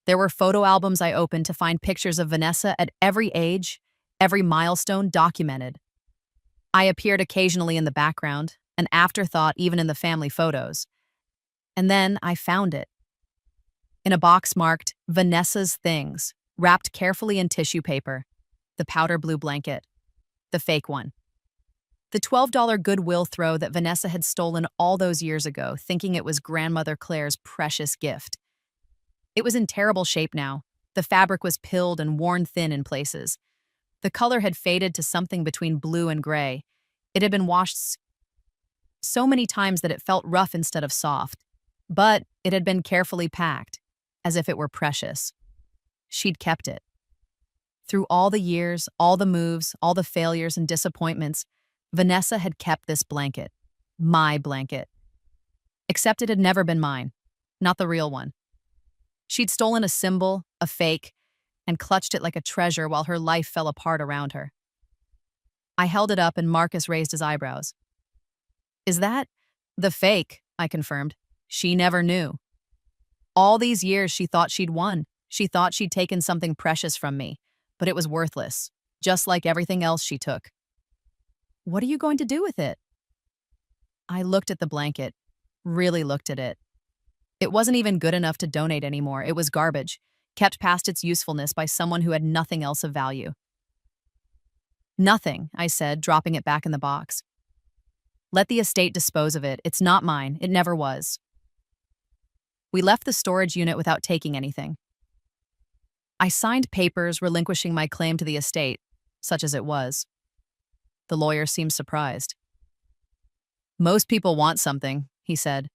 There were photo albums I opened to find pictures of Vanessa at every age, every milestone documented. I appeared occasionally in the background, an afterthought even in the family photos. And then I found it. In a box marked Vanessa's Things, wrapped carefully in tissue paper, the powder blue blanket, the fake one. The $12 Goodwill throw that Vanessa had stolen all those years ago, thinking it was grandmother Claire's precious gift. It was in terrible shape now. The fabric was pilled and worn thin in places. The color had faded to something between blue and gray. It had been washed so many times that it felt rough instead of soft. But it had been carefully packed, as if it were precious. She'd kept it. Through all the years, all the moves, all the failures and disappointments, Vanessa had kept this blanket. My blanket. Except it had never been mine. Not the real one. She'd stolen a symbol, a fake, and clutched it like a treasure while her life fell apart around her. I held it up and Marcus raised his eyebrows. Is that the fake? I confirmed. She never knew. All these years she thought she'd won. She thought she'd taken something precious from me, but it was worthless, just like everything else she took. What are you going to do with it? I looked at the blanket, really looked at it. It wasn't even good enough to donate anymore. It was garbage, kept past its usefulness by someone who had nothing else of value. Nothing, I said, dropping it back in the box. Let the estate dispose of it. It's not mine. It never was. We left the storage unit without taking anything. I signed papers relinquishing my claim to the estate, such as it was. The lawyer seemed surprised. Most people want something, he said,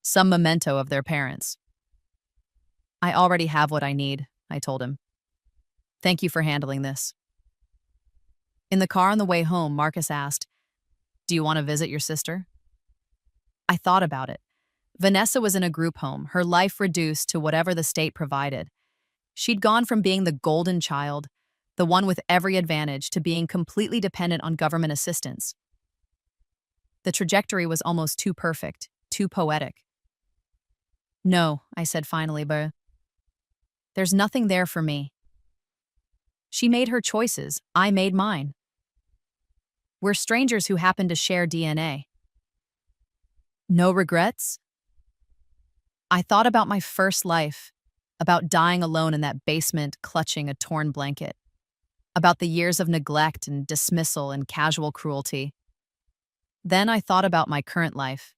some memento of their parents. I already have what I need, I told him. Thank you for handling this. In the car on the way home, Marcus asked, Do you want to visit your sister? I thought about it. Vanessa was in a group home, her life reduced to whatever the state provided. She'd gone from being the golden child, the one with every advantage, to being completely dependent on government assistance. The trajectory was almost too perfect, too poetic. No, I said finally, but there's nothing there for me. She made her choices. I made mine. We're strangers who happen to share DNA. No regrets? I thought about my first life, about dying alone in that basement clutching a torn blanket, about the years of neglect and dismissal and casual cruelty. Then I thought about my current life,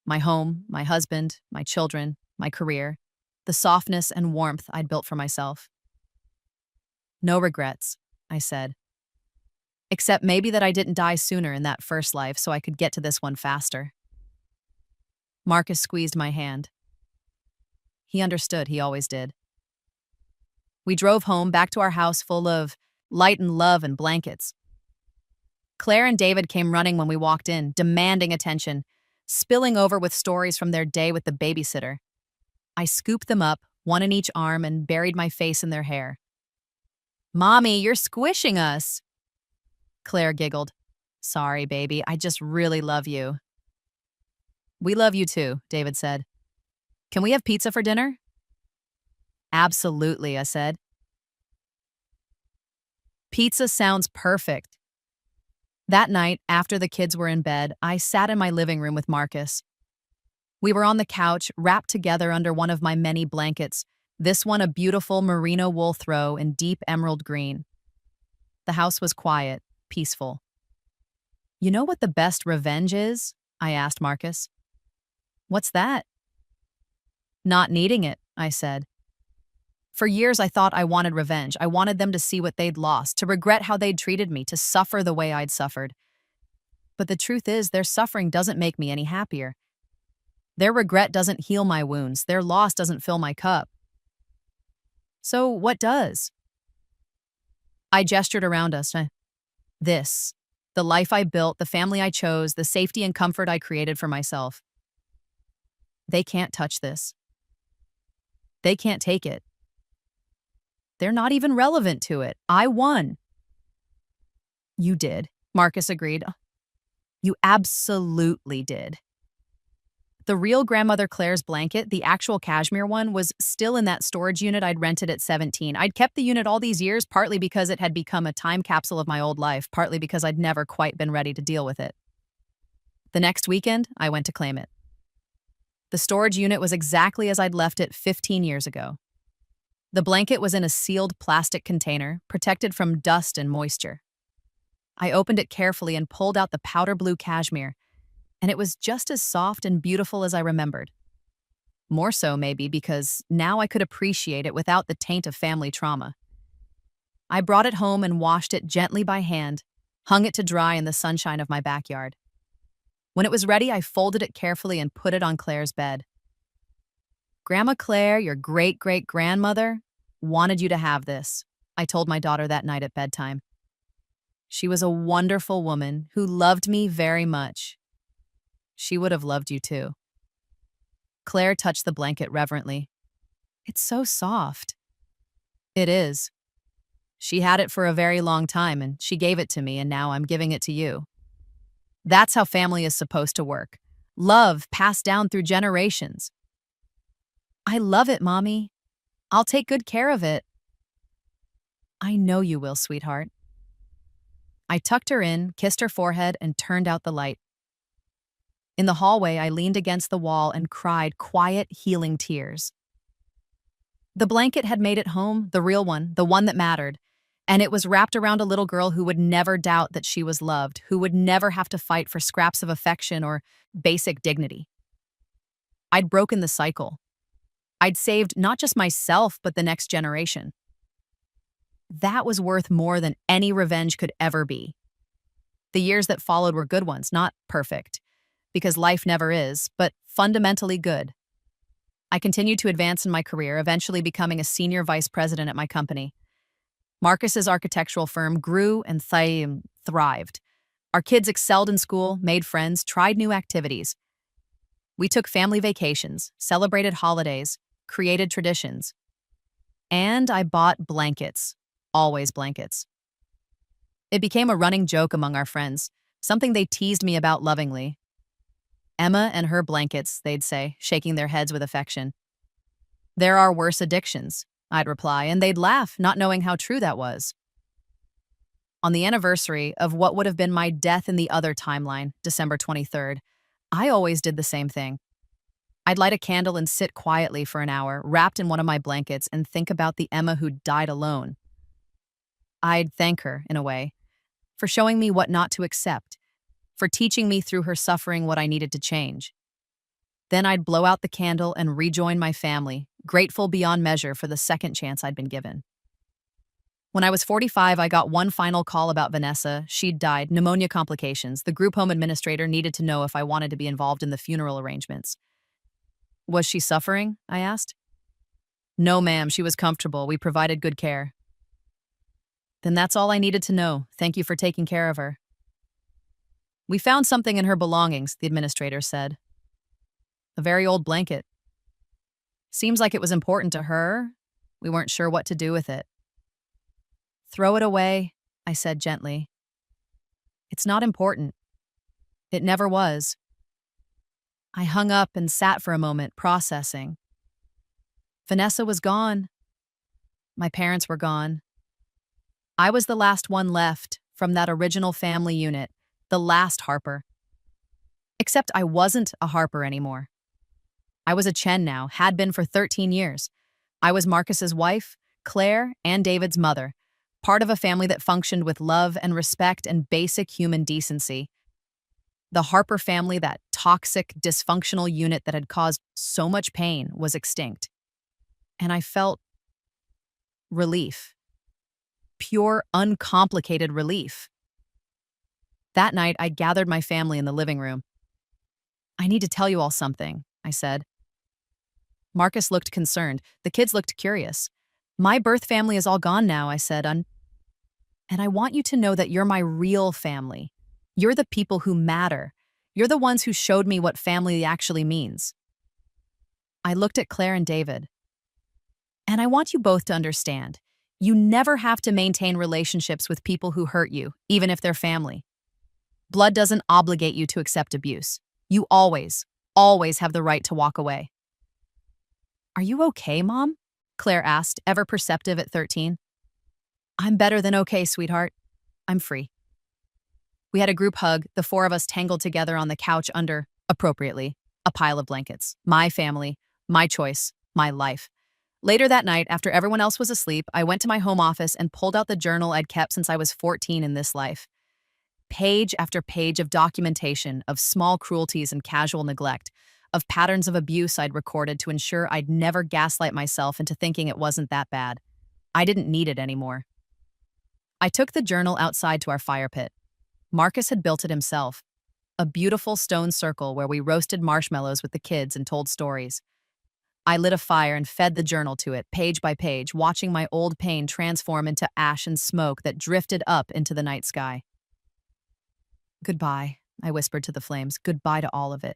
my home, my husband, my children, my career, the softness and warmth I'd built for myself. No regrets, I said. Except maybe that I didn't die sooner in that first life so I could get to this one faster. Marcus squeezed my hand. He understood, he always did. We drove home, back to our house full of light and love and blankets. Claire and David came running when we walked in, demanding attention, spilling over with stories from their day with the babysitter. I scooped them up, one in each arm, and buried my face in their hair. "Mommy, you're squishing us." Claire giggled. "Sorry, baby, I just really love you." "We love you too," David said. "Can we have pizza for dinner?" "Absolutely," I said. "Pizza sounds perfect." That night, after the kids were in bed, I sat in my living room with Marcus. We were on the couch, wrapped together under one of my many blankets, this one a beautiful merino wool throw in deep emerald green. The house was quiet, peaceful. "You know what the best revenge is?" I asked Marcus. "What's that?" "Not needing it," I said. For years, I thought I wanted revenge. I wanted them to see what they'd lost, to regret how they'd treated me, to suffer the way I'd suffered. But the truth is, their suffering doesn't make me any happier. Their regret doesn't heal my wounds. Their loss doesn't fill my cup. So what does? I gestured around us. This. The life I built, the family I chose, the safety and comfort I created for myself. They can't touch this. They can't take it. They're not even relevant to it. I won. You did, Marcus agreed. You absolutely did. The real grandmother Claire's blanket, the actual cashmere one, was still in that storage unit I'd rented at 17. I'd kept the unit all these years, partly because it had become a time capsule of my old life, partly because I'd never quite been ready to deal with it. The next weekend, I went to claim it. The storage unit was exactly as I'd left it 15 years ago. The blanket was in a sealed plastic container, protected from dust and moisture. I opened it carefully and pulled out the powder blue cashmere, and it was just as soft and beautiful as I remembered. More so, maybe, because now I could appreciate it without the taint of family trauma. I brought it home and washed it gently by hand, hung it to dry in the sunshine of my backyard. When it was ready, I folded it carefully and put it on Claire's bed. Grandma Claire, your great-great-grandmother, wanted you to have this, I told my daughter that night at bedtime. She was a wonderful woman who loved me very much. She would have loved you too. Claire touched the blanket reverently. It's so soft. It is. She had it for a very long time, and she gave it to me, and now I'm giving it to you. That's how family is supposed to work. Love passed down through generations. I love it, Mommy. I'll take good care of it. I know you will, sweetheart. I tucked her in, kissed her forehead, and turned out the light. In the hallway, I leaned against the wall and cried quiet, healing tears. The blanket had made it home, the real one, the one that mattered, and it was wrapped around a little girl who would never doubt that she was loved, who would never have to fight for scraps of affection or basic dignity. I'd broken the cycle. I'd saved not just myself, but the next generation. That was worth more than any revenge could ever be. The years that followed were good ones, not perfect, because life never is, but fundamentally good. I continued to advance in my career, eventually becoming a senior vice president at my company. Marcus's architectural firm grew and thrived. Our kids excelled in school, made friends, tried new activities. We took family vacations, celebrated holidays, created traditions. And I bought blankets, always blankets. It became a running joke among our friends, something they teased me about lovingly. Emma and her blankets, they'd say, shaking their heads with affection. There are worse addictions, I'd reply, and they'd laugh, not knowing how true that was. On the anniversary of what would have been my death in the other timeline, December 23rd, I always did the same thing. I'd light a candle and sit quietly for an hour, wrapped in one of my blankets, and think about the Emma who died alone. I'd thank her, in a way, for showing me what not to accept, for teaching me through her suffering what I needed to change. Then I'd blow out the candle and rejoin my family, grateful beyond measure for the second chance I'd been given. When I was 45, I got one final call about Vanessa. She'd died, pneumonia complications. The group home administrator needed to know if I wanted to be involved in the funeral arrangements. Was she suffering? I asked. No, ma'am, she was comfortable. We provided good care. Then that's all I needed to know. Thank you for taking care of her. We found something in her belongings, the administrator said. A very old blanket. Seems like it was important to her. We weren't sure what to do with it. Throw it away, I said gently. It's not important. It never was. I hung up and sat for a moment, processing. Vanessa was gone. My parents were gone. I was the last one left from that original family unit, the last Harper. Except I wasn't a Harper anymore. I was a Chen now, had been for 13 years. I was Marcus's wife, Claire, and David's mother, part of a family that functioned with love and respect and basic human decency. The Harper family, that toxic, dysfunctional unit that had caused so much pain, was extinct. And I felt relief. Pure, uncomplicated relief. That night, I gathered my family in the living room. I need to tell you all something, I said. Marcus looked concerned. The kids looked curious. My birth family is all gone now, I said, and I want you to know that you're my real family. You're the people who matter. You're the ones who showed me what family actually means. I looked at Claire and David. And I want you both to understand, you never have to maintain relationships with people who hurt you, even if they're family. Blood doesn't obligate you to accept abuse. You always have the right to walk away. Are you okay, Mom? Claire asked, ever perceptive at 13. I'm better than okay, sweetheart. I'm free. We had a group hug, the four of us tangled together on the couch under, appropriately, a pile of blankets. My family, my choice, my life. Later that night, after everyone else was asleep, I went to my home office and pulled out the journal I'd kept since I was 14 in this life. Page after page of documentation of small cruelties and casual neglect, of patterns of abuse I'd recorded to ensure I'd never gaslight myself into thinking it wasn't that bad. I didn't need it anymore. I took the journal outside to our fire pit. Marcus had built it himself. A beautiful stone circle where we roasted marshmallows with the kids and told stories. I lit a fire and fed the journal to it, page by page, watching my old pain transform into ash and smoke that drifted up into the night sky. Goodbye, I whispered to the flames. Goodbye to all of it.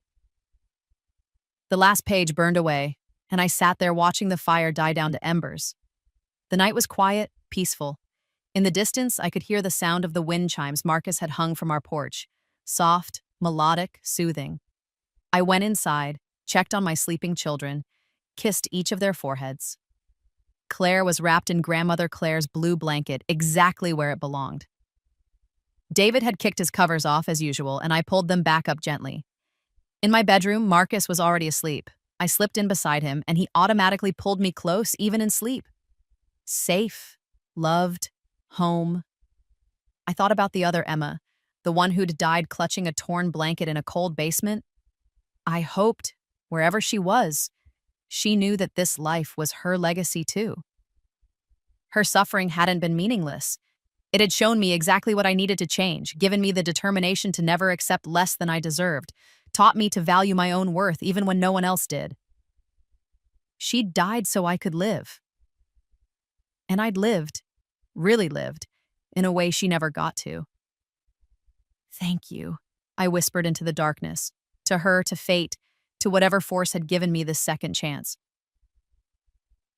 The last page burned away, and I sat there watching the fire die down to embers. The night was quiet, peaceful. In the distance, I could hear the sound of the wind chimes Marcus had hung from our porch. Soft, melodic, soothing. I went inside, checked on my sleeping children, kissed each of their foreheads. Claire was wrapped in Grandmother Claire's blue blanket, exactly where it belonged. David had kicked his covers off as usual, and I pulled them back up gently. In my bedroom, Marcus was already asleep. I slipped in beside him, and he automatically pulled me close, even in sleep. Safe, loved, home. I thought about the other Emma, the one who'd died clutching a torn blanket in a cold basement. I hoped, wherever she was, she knew that this life was her legacy too. Her suffering hadn't been meaningless. It had shown me exactly what I needed to change, given me the determination to never accept less than I deserved, taught me to value my own worth even when no one else did. She'd died so I could live. And I'd lived, really lived, in a way she never got to. Thank you, I whispered into the darkness, to her, to fate, to whatever force had given me this second chance.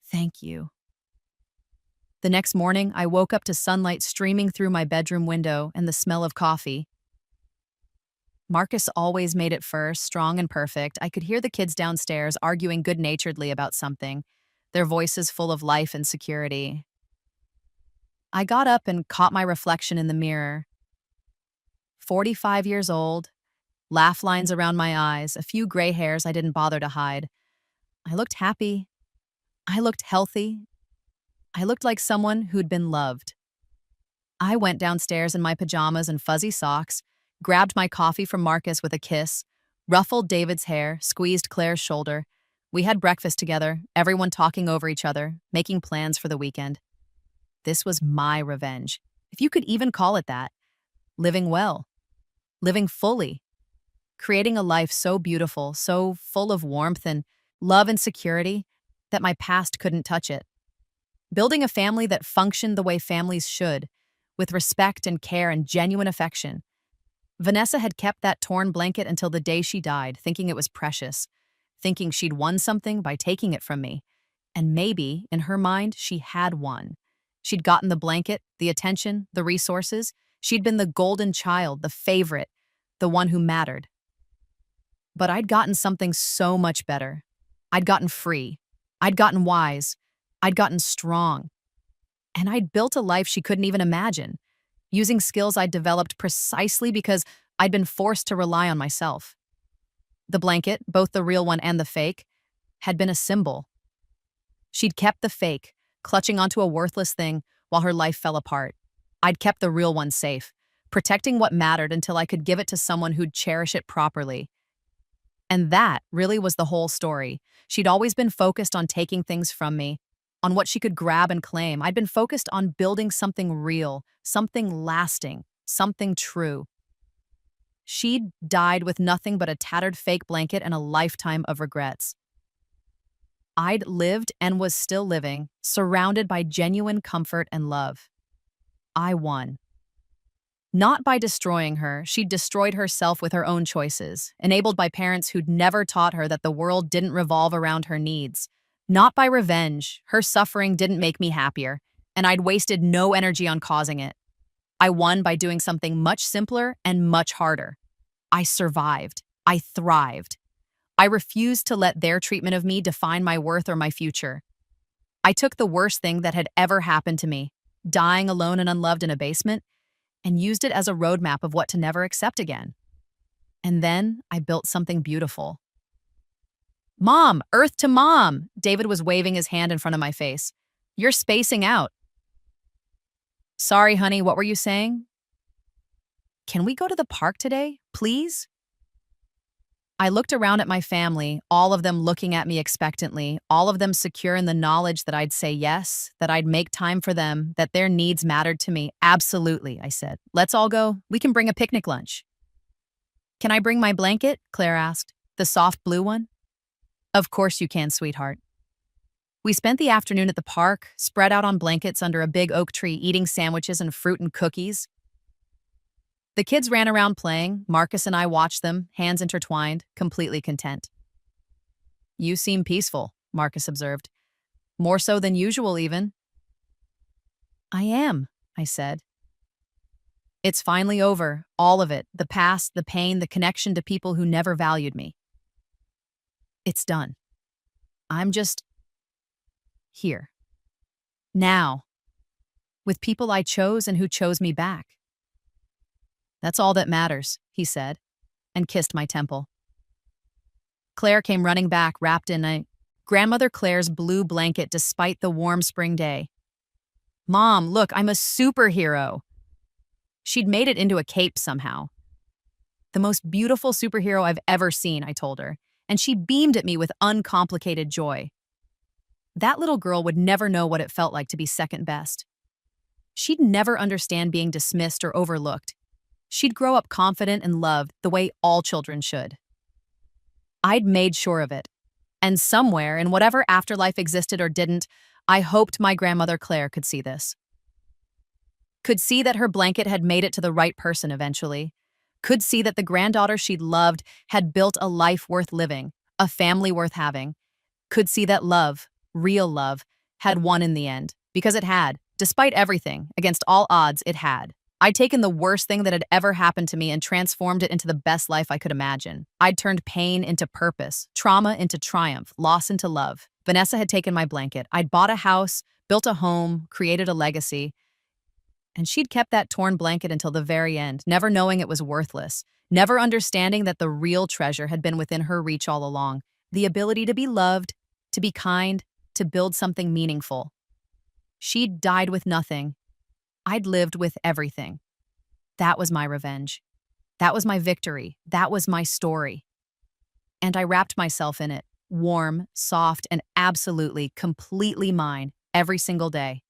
Thank you. The next morning, I woke up to sunlight streaming through my bedroom window and the smell of coffee. Marcus always made it first, strong and perfect. I could hear the kids downstairs arguing good-naturedly about something, their voices full of life and security. I got up and caught my reflection in the mirror. 45 years old, laugh lines around my eyes, a few gray hairs I didn't bother to hide. I looked happy. I looked healthy. I looked like someone who'd been loved. I went downstairs in my pajamas and fuzzy socks, grabbed my coffee from Marcus with a kiss, ruffled David's hair, squeezed Claire's shoulder. We had breakfast together, everyone talking over each other, making plans for the weekend. This was my revenge, if you could even call it that. Living well, living fully, creating a life so beautiful, so full of warmth and love and security that my past couldn't touch it. Building a family that functioned the way families should, with respect and care and genuine affection. Vanessa had kept that torn blanket until the day she died, thinking it was precious, thinking she'd won something by taking it from me. And maybe, in her mind, she had won. She'd gotten the blanket, the attention, the resources. She'd been the golden child, the favorite, the one who mattered. But I'd gotten something so much better. I'd gotten free. I'd gotten wise. I'd gotten strong. And I'd built a life she couldn't even imagine, using skills I'd developed precisely because I'd been forced to rely on myself. The blanket, both the real one and the fake, had been a symbol. She'd kept the fake, clutching onto a worthless thing while her life fell apart. I'd kept the real one safe, protecting what mattered until I could give it to someone who'd cherish it properly. And that really was the whole story. She'd always been focused on taking things from me, on what she could grab and claim. I'd been focused on building something real, something lasting, something true. She'd died with nothing but a tattered fake blanket and a lifetime of regrets. I'd lived and was still living, surrounded by genuine comfort and love. I won. Not by destroying her, she'd destroyed herself with her own choices, enabled by parents who'd never taught her that the world didn't revolve around her needs. Not by revenge, her suffering didn't make me happier, and I'd wasted no energy on causing it. I won by doing something much simpler and much harder. I survived. I thrived. I refused to let their treatment of me define my worth or my future. I took the worst thing that had ever happened to me, dying alone and unloved in a basement, and used it as a roadmap of what to never accept again. And then I built something beautiful. Mom, Earth to Mom! David was waving his hand in front of my face. You're spacing out. Sorry, honey, what were you saying? Can we go to the park today, please? I looked around at my family, all of them looking at me expectantly, all of them secure in the knowledge that I'd say yes, that I'd make time for them, that their needs mattered to me. Absolutely, I said. Let's all go. We can bring a picnic lunch. Can I bring my blanket? Claire asked. The soft blue one? Of course you can, sweetheart. We spent the afternoon at the park, spread out on blankets under a big oak tree, eating sandwiches and fruit and cookies. The kids ran around playing. Marcus and I watched them, hands intertwined, completely content. You seem peaceful, Marcus observed. More so than usual, even. I am, I said. It's finally over, all of it, the past, the pain, the connection to people who never valued me. It's done. I'm just here. Now. With people I chose and who chose me back. That's all that matters, he said, and kissed my temple. Claire came running back, wrapped in Grandmother Claire's blue blanket despite the warm spring day. Mom, look, I'm a superhero. She'd made it into a cape somehow. The most beautiful superhero I've ever seen, I told her, and she beamed at me with uncomplicated joy. That little girl would never know what it felt like to be second best. She'd never understand being dismissed or overlooked. She'd grow up confident and loved the way all children should. I'd made sure of it. And somewhere, in whatever afterlife existed or didn't, I hoped my grandmother Claire could see this. Could see that her blanket had made it to the right person eventually. Could see that the granddaughter she'd loved had built a life worth living, a family worth having. Could see that love, real love, had won in the end. Because it had. Despite everything, against all odds, it had. I'd taken the worst thing that had ever happened to me and transformed it into the best life I could imagine. I'd turned pain into purpose, trauma into triumph, loss into love. Vanessa had taken my blanket. I'd bought a house, built a home, created a legacy. And she'd kept that torn blanket until the very end, never knowing it was worthless, never understanding that the real treasure had been within her reach all along, the ability to be loved, to be kind, to build something meaningful. She'd died with nothing. I'd lived with everything. That was my revenge. That was my victory. That was my story. And I wrapped myself in it, warm, soft, and absolutely, completely mine, every single day.